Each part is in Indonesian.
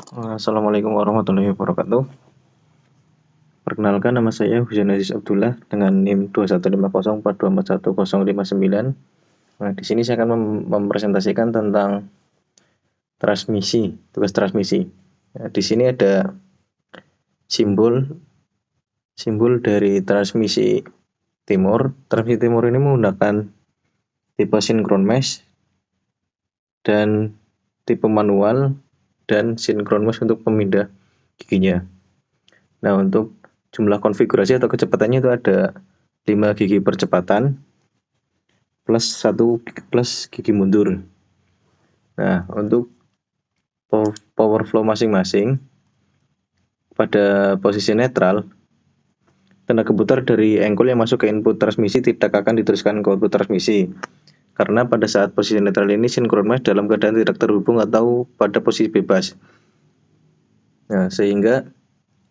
Assalamualaikum warahmatullahi wabarakatuh. Perkenalkan, nama saya Husain Aziz Abdullah dengan NIM 21504241059. Nah, di sini saya akan mempresentasikan tentang transmisi, tugas transmisi. Nah, di sini ada simbol dari transmisi timur. Transmisi timur ini menggunakan tipe sinkron mesh dan tipe manual dan sinkron mesh untuk pemindah giginya. Nah, untuk jumlah konfigurasi atau kecepatannya itu ada 5 gigi percepatan plus 1 plus gigi mundur. Nah, untuk power flow masing-masing pada posisi netral, tenaga putar dari engkol yang masuk ke input transmisi tidak akan diteruskan ke output transmisi. Karena pada saat posisi netral ini sinkron mesh dalam keadaan tidak terhubung atau pada posisi bebas. Nah, sehingga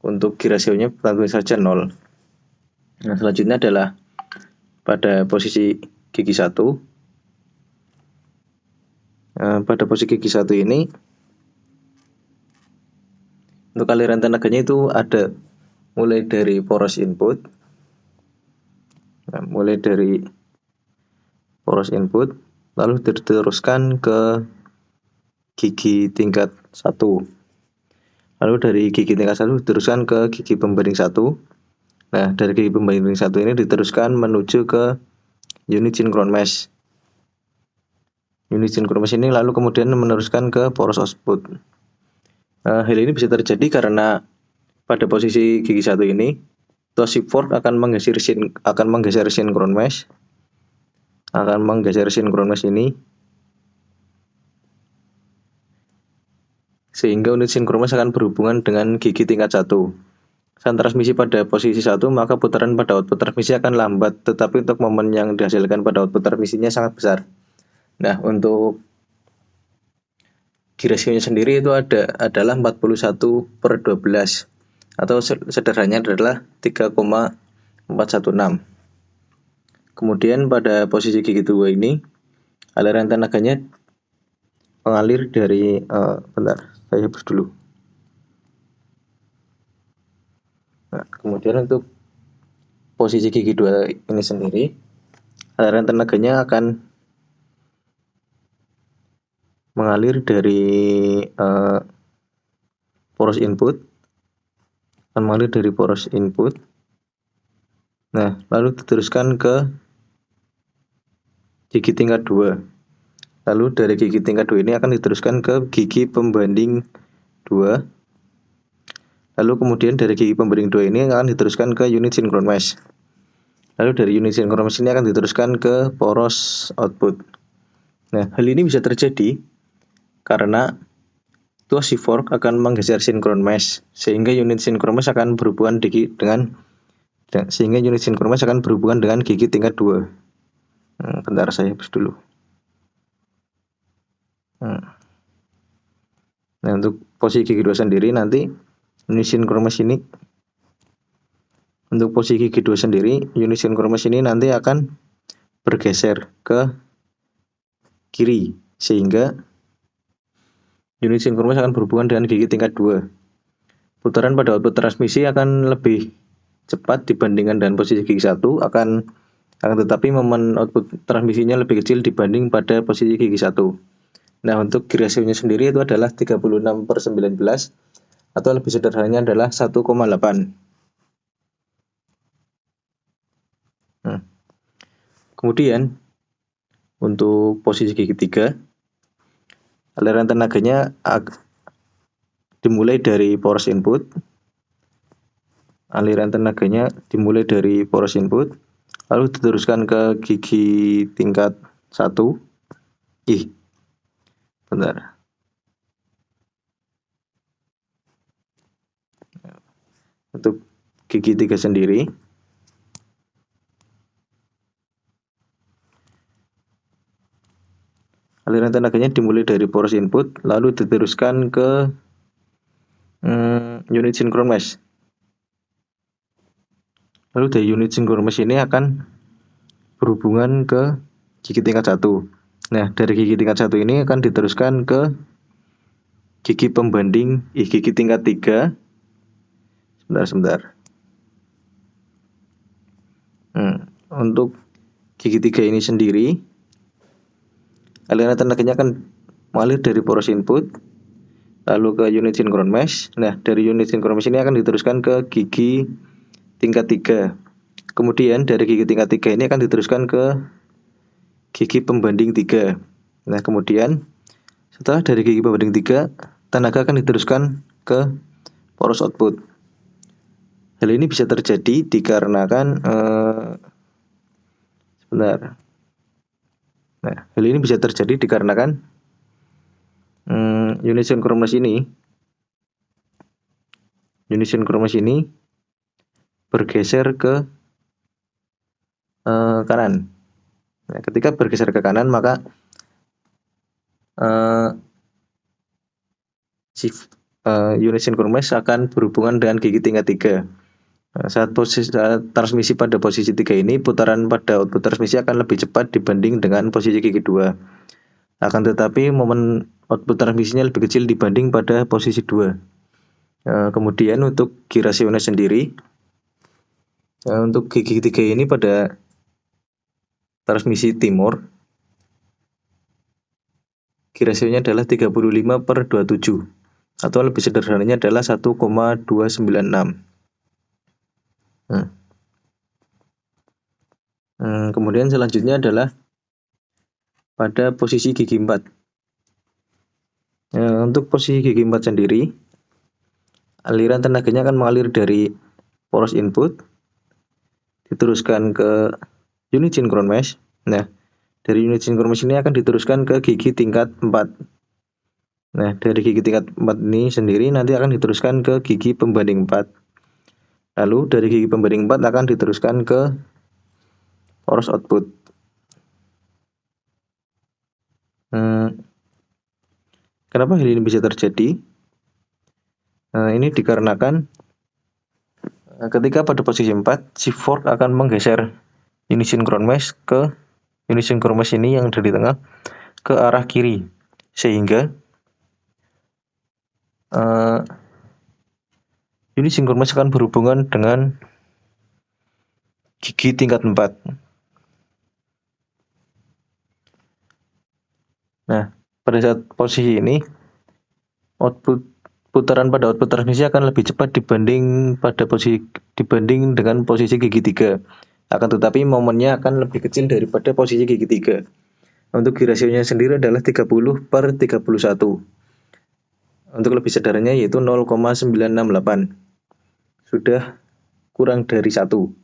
untuk key ratio-nya tentu saja 0. Nah, selanjutnya adalah pada posisi gigi 1. Pada posisi gigi 1 ini untuk aliran tenaganya itu ada mulai dari poros input. Lalu diteruskan ke gigi tingkat 1. Lalu dari gigi tingkat 1 diteruskan ke gigi pembanding 1. Nah, dari gigi pembanding 1 ini diteruskan menuju ke unit sinkron mesh. Unit sinkron mesh ini lalu kemudian meneruskan ke poros output. Hal ini bisa terjadi karena pada posisi gigi 1 ini shift fork akan menggeser sinkron mesh. Ini sehingga unit sinkron mesh akan berhubungan dengan gigi tingkat 1. Saat transmisi pada posisi 1, maka putaran pada output transmisi akan lambat, tetapi untuk momen yang dihasilkan pada output transmisinya sangat besar. Nah, untuk key ratio-nya sendiri itu adalah 41/12 atau sederhananya adalah 3,416. Kemudian pada posisi gigi 2 ini aliran tenaganya mengalir dari saya hapus dulu. Nah, kemudian untuk posisi gigi 2 ini sendiri aliran tenaganya akan mengalir dari poros input. Nah, lalu diteruskan ke gigi tingkat 2. Lalu dari gigi tingkat 2 ini akan diteruskan ke gigi pembanding 2. Lalu kemudian dari gigi pembanding 2 ini akan diteruskan ke unit sinkron mesh. Lalu dari unit sinkron mesh ini akan diteruskan ke poros output. Nah, hal ini bisa terjadi karena shift fork akan menggeser sinkron mesh sehingga unit sinkron mesh akan berhubungan dengan gigi tingkat 2. Bentar, saya hapus dulu. Nah, untuk posisi gigi 2 sendiri nanti unit sinkron mesh ini nanti akan bergeser ke kiri sehingga unit sinkron mesh akan berhubungan dengan gigi tingkat 2. Putaran pada output transmisi akan lebih cepat dibandingkan dengan posisi gigi 1, akan tetapi momen output transmisinya lebih kecil dibanding pada posisi gigi 1. Nah, untuk key ratio-nya sendiri itu adalah 36/19 atau lebih sederhananya adalah 1,8. Kemudian untuk posisi gigi 3 aliran tenaganya dimulai dari poros input. Lalu diteruskan ke gigi tingkat 1. Untuk gigi 3 sendiri aliran tenaganya dimulai dari poros input lalu diteruskan ke unit sinkron mesh. Lalu dari unit sinkron mesh ini akan berhubungan ke gigi tingkat 1. Nah, dari gigi tingkat 1 ini akan diteruskan ke gigi pembanding gigi tingkat 3. Sebentar. Untuk gigi 3 ini sendiri, aliran tenaganya akan mengalir dari poros input lalu ke unit synchron mesh. Nah, dari unit synchron mesh ini akan diteruskan ke gigi tingkat 3. Kemudian dari gigi tingkat 3 ini akan diteruskan ke gigi pembanding 3. Nah, kemudian setelah dari gigi pembanding 3, tenaga akan diteruskan ke poros output. Hal ini bisa terjadi dikarenakan hal ini bisa terjadi dikarenakan unit synchron mesh ini bergeser ke kanan. Nah, ketika bergeser ke kanan, maka unit synchron mesh akan berhubungan dengan gigi tingkat 3. Saat transmisi pada posisi 3 ini, putaran pada output transmisi akan lebih cepat dibanding dengan posisi gigi 2. Akan tetapi momen output transmisinya lebih kecil dibanding pada posisi 2. Kemudian untuk gigi rasionya sendiri, untuk gigi 3 ini pada transmisi timur, gigi rasionya adalah 35/27, atau lebih sederhananya adalah 1,296. Kemudian selanjutnya adalah pada posisi gigi 4. Untuk posisi gigi 4 sendiri, aliran tenaganya akan mengalir dari poros input, diteruskan ke unit synchron mesh. Nah, dari unit synchron mesh ini akan diteruskan ke gigi tingkat 4. Nah, dari gigi tingkat 4 ini sendiri nanti akan diteruskan ke gigi pembanding 4. Lalu dari gigi pembanding 4 akan diteruskan ke poros output. Kenapa hal ini bisa terjadi? Ini dikarenakan ketika pada posisi 4, shift fork akan menggeser unit synchron mesh ke unit synchron mesh ini yang ada di tengah ke arah kiri, sehingga unit synchron mesh akan berhubungan dengan gigi tingkat 4. Nah, pada saat posisi ini, putaran pada output transmisi akan lebih cepat dibanding dengan posisi gigi 3. Akan tetapi momennya akan lebih kecil daripada posisi gigi 3. Untuk gigi rasionya sendiri adalah 30/31. Untuk lebih sederhananya yaitu 0,968. Sudah kurang dari 1.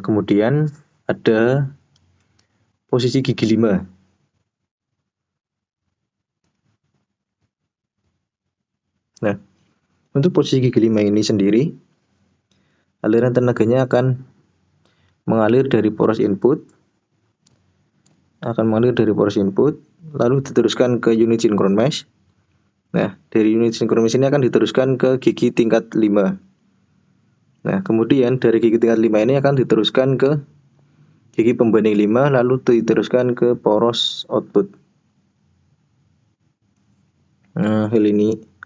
Kemudian ada posisi gigi 5. Nah, untuk posisi gigi 5 ini sendiri, aliran tenaganya akan mengalir dari poros input, lalu diteruskan ke unit synchron mesh. Nah, dari unit synchron mesh ini akan diteruskan ke gigi tingkat 5. Nah, kemudian dari gigi tingkat 5 ini akan diteruskan ke gigi pembanding 5, lalu diteruskan ke poros output.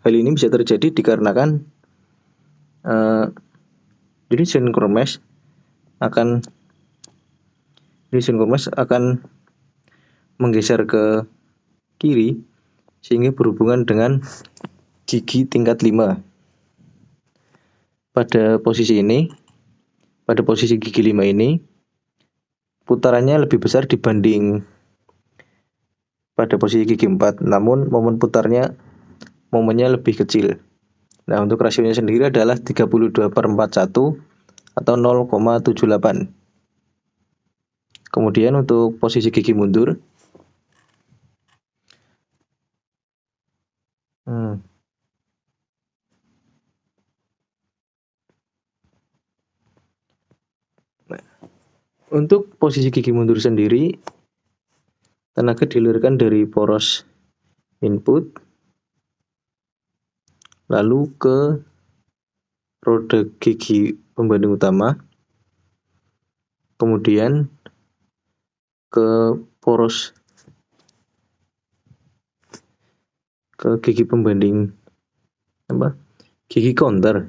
Hal ini bisa terjadi dikarenakan unit synchron mesh akan menggeser ke kiri sehingga berhubungan dengan gigi tingkat 5. Pada posisi gigi 5 ini, putarannya lebih besar dibanding pada posisi gigi 4, namun momennya lebih kecil. Nah, untuk rasionya sendiri adalah 32/41 atau 0,78. Kemudian untuk posisi gigi mundur, untuk posisi gigi mundur sendiri, tenaga dialirkan dari poros input lalu ke roda gigi pembanding utama, kemudian ke poros ke gigi pembanding gigi counter.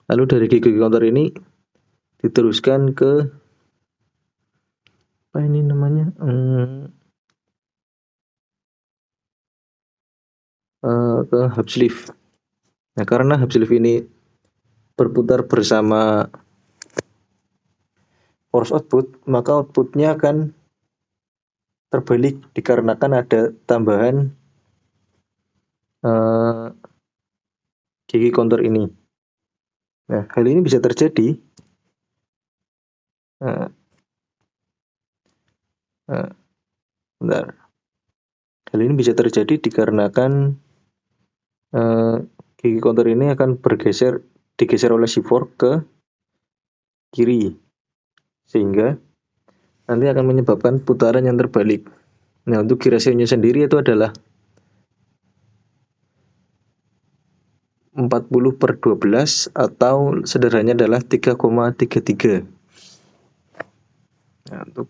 Lalu dari gigi counter ini diteruskan ke apa ini namanya? Ke hub sleeve. Nah, karena hub sleeve ini berputar bersama force output, maka outputnya akan terbalik dikarenakan ada tambahan gigi counter ini. Nah, hal ini bisa terjadi bentar. Hal ini bisa terjadi dikarenakan gigi counter ini akan digeser oleh si fork ke kiri, sehingga nanti akan menyebabkan putaran yang terbalik. Nah, untuk key ratio-nya sendiri itu adalah 40/12 atau sederhananya adalah 3,33. Nah, untuk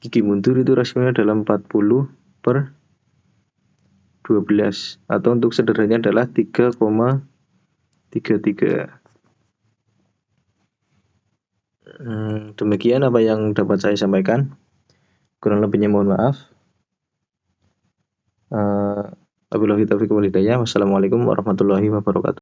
gigi mundur itu rasionya adalah 40/12 atau untuk sederhananya adalah 3,33. Demikian apa yang dapat saya sampaikan. Kurang lebihnya mohon maaf. Wabillahi taufiq wal hidayah. Wassalamualaikum warahmatullahi wabarakatuh.